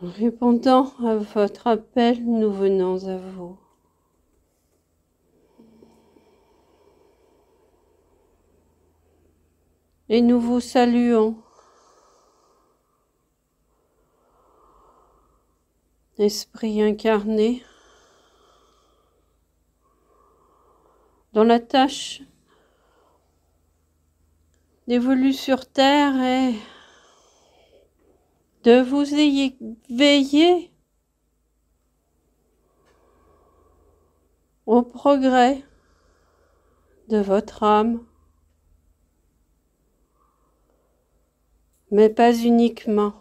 En répondant à votre appel, nous venons à vous. Et nous vous saluons. Esprit incarné, dont la tâche dévolue sur terre est de vous éveiller au progrès de votre âme, mais pas uniquement.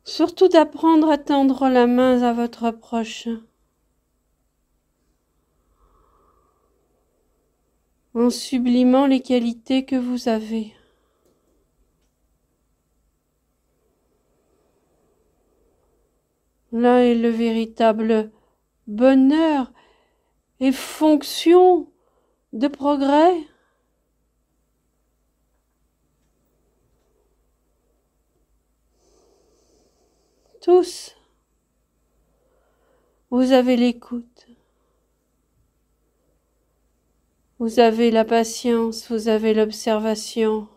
Surtout d'apprendre à tendre la main à votre prochain, en sublimant les qualités que vous avez. Là est le véritable bonheur et fonction de progrès. Tous, vous avez l'écoute, vous avez la patience, vous avez l'observation.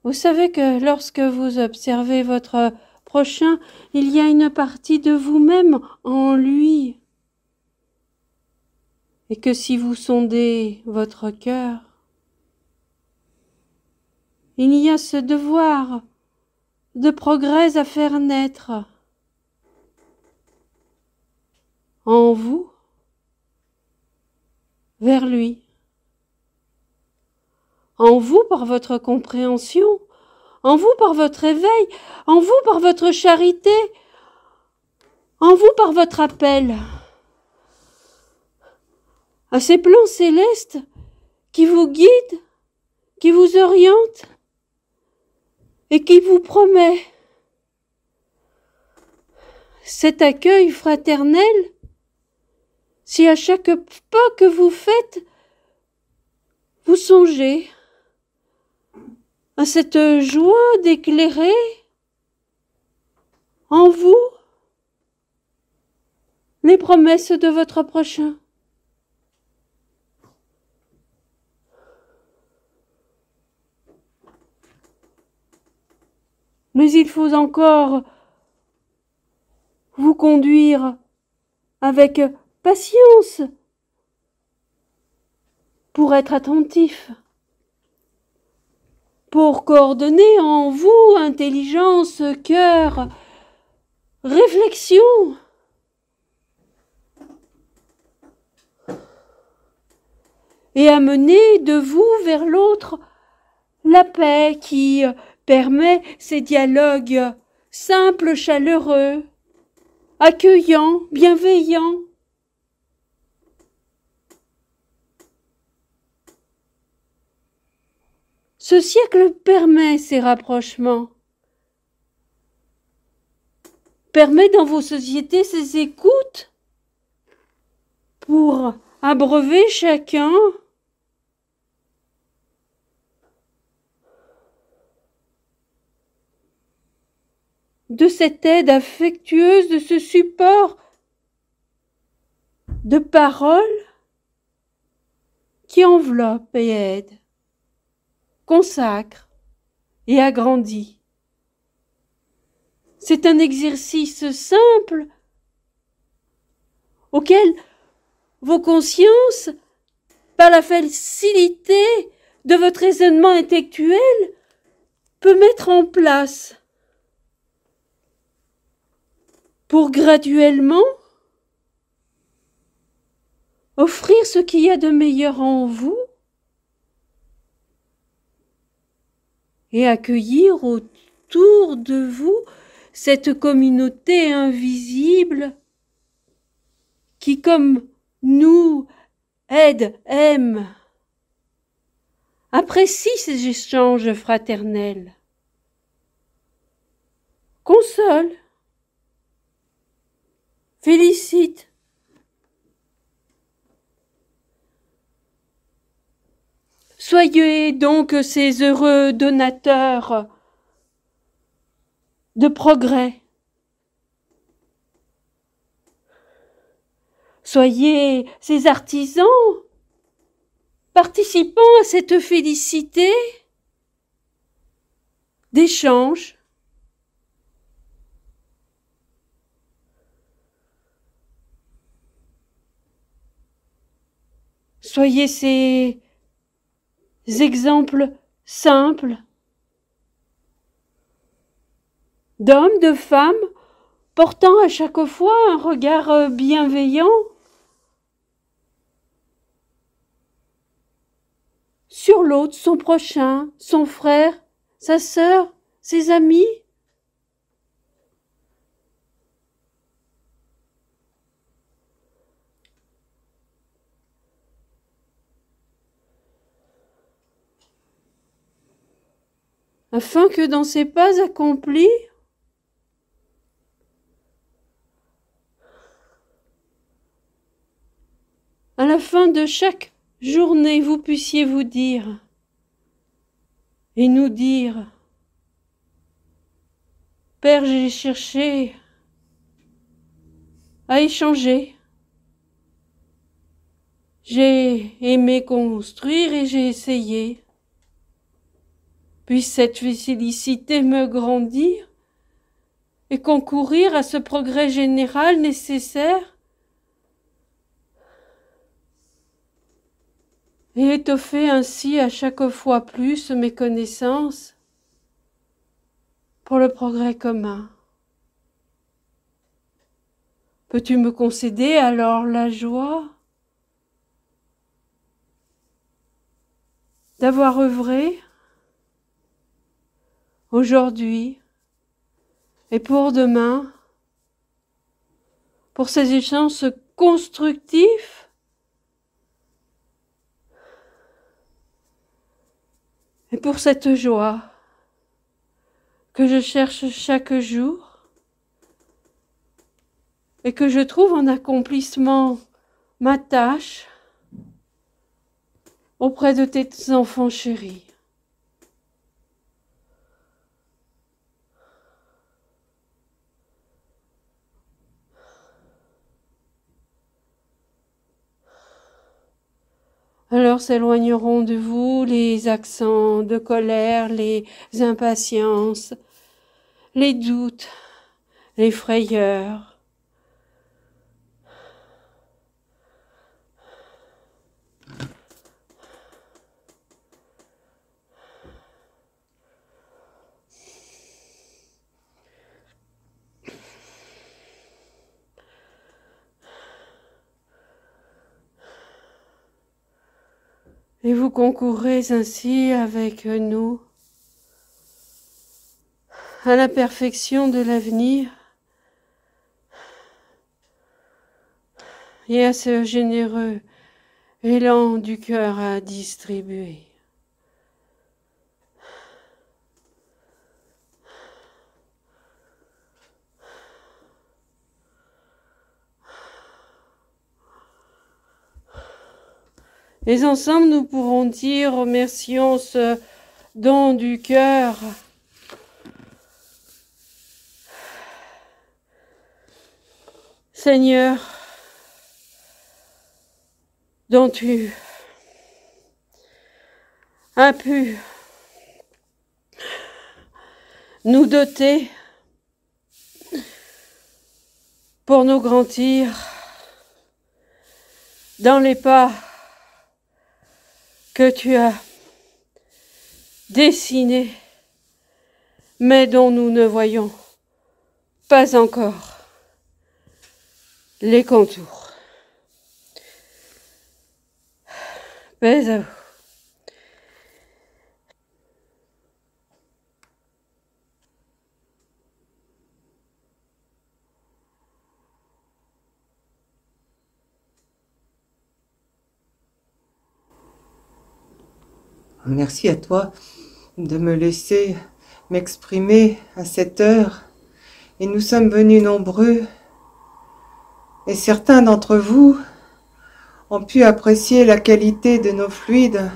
Vous savez que lorsque vous observez votre prochain, il y a une partie de vous-même en lui. Et que si vous sondez votre cœur, il y a ce devoir de progrès à faire naître en vous, vers lui. En vous par votre compréhension, en vous par votre éveil, en vous par votre charité, en vous par votre appel à ces plans célestes qui vous guident, qui vous orientent et qui vous promet cet accueil fraternel si à chaque pas que vous faites, vous songez à cette joie d'éclairer en vous les promesses de votre prochain. Mais il faut encore vous conduire avec patience pour être attentif, pour coordonner en vous intelligence, cœur, réflexion. Et amener de vous vers l'autre la paix qui permet ces dialogues simples, chaleureux, accueillants, bienveillants. Ce siècle permet ces rapprochements, permet dans vos sociétés ces écoutes pour abreuver chacun de cette aide affectueuse, de ce support de paroles qui enveloppe et aide, consacre et agrandit. C'est un exercice simple auquel vos consciences, par la facilité de votre raisonnement intellectuel, peut mettre en place pour graduellement offrir ce qu'il y a de meilleur en vous et accueillir autour de vous cette communauté invisible qui, comme nous, aide, aime, apprécie ces échanges fraternels, console, félicite. Soyez donc ces heureux donateurs de progrès. Soyez ces artisans participant à cette félicité d'échange. Soyez ces exemples simples d'hommes, de femmes, portant à chaque fois un regard bienveillant sur l'autre, son prochain, son frère, sa sœur, ses amis. Afin que dans ces pas accomplis, à la fin de chaque journée, vous puissiez vous dire et nous dire: Père, j'ai cherché à échanger. J'ai aimé construire et j'ai essayé. Puisse cette félicité me grandir et concourir à ce progrès général nécessaire et étoffer ainsi à chaque fois plus mes connaissances pour le progrès commun. Peux-tu me concéder alors la joie d'avoir œuvré aujourd'hui et pour demain, pour ces échanges constructifs et pour cette joie que je cherche chaque jour et que je trouve en accomplissement ma tâche auprès de tes enfants chéris. Alors s'éloigneront de vous les accents de colère, les impatiences, les doutes, les frayeurs. Et vous concourez ainsi avec nous à la perfection de l'avenir et à ce généreux élan du cœur à distribuer. Et ensemble, nous pourrons dire: remercions ce don du cœur. Seigneur, dont tu as pu nous doter pour nous grandir dans les pas que tu as dessinés, mais dont nous ne voyons pas encore les contours. Paix à vous. Merci à toi de me laisser m'exprimer à cette heure. Et nous sommes venus nombreux, et certains d'entre vous ont pu apprécier la qualité de nos fluides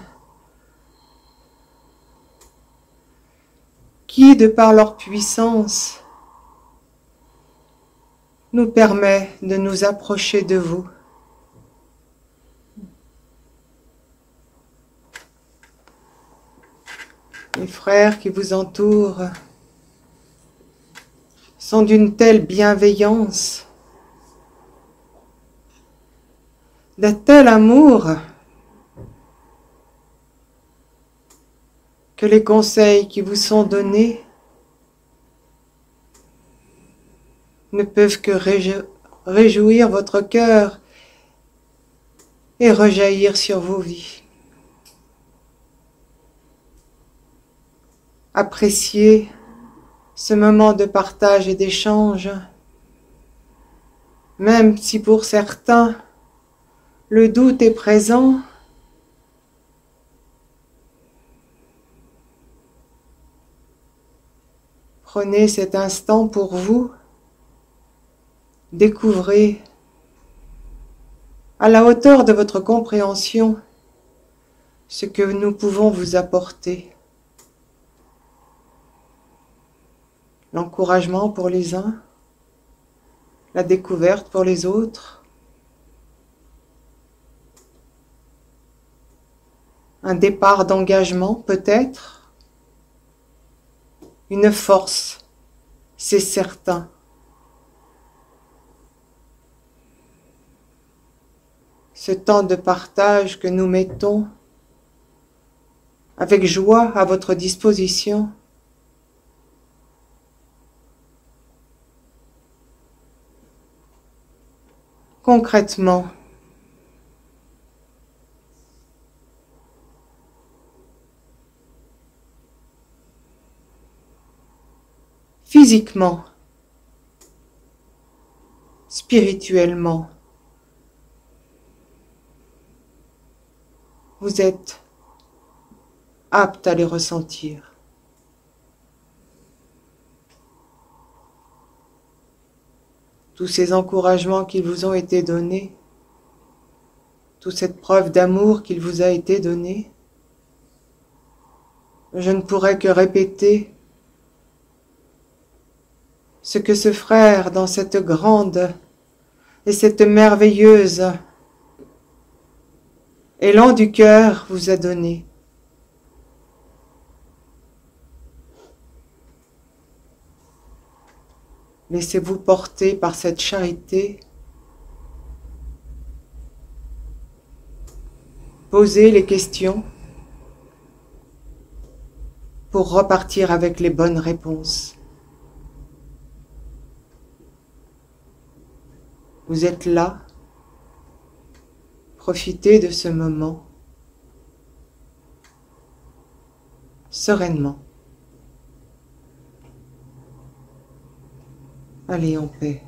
qui, de par leur puissance, nous permet de nous approcher de vous. Les frères qui vous entourent sont d'une telle bienveillance, d'un tel amour, que les conseils qui vous sont donnés ne peuvent que réjouir votre cœur et rejaillir sur vos vies. Appréciez ce moment de partage et d'échange, même si pour certains le doute est présent. Prenez cet instant pour vous, découvrez à la hauteur de votre compréhension ce que nous pouvons vous apporter. L'encouragement pour les uns, la découverte pour les autres, un départ d'engagement peut-être, une force, c'est certain. Ce temps de partage que nous mettons avec joie à votre disposition, concrètement, physiquement, spirituellement, vous êtes apte à les ressentir. Tous ces encouragements qui vous ont été donnés, toute cette preuve d'amour qu'il vous a été donnée, je ne pourrais que répéter ce que ce frère dans cette grande et cette merveilleuse élan du cœur vous a donné. Laissez-vous porter par cette charité. Posez les questions pour repartir avec les bonnes réponses. Vous êtes là. Profitez de ce moment sereinement. Allez en paix.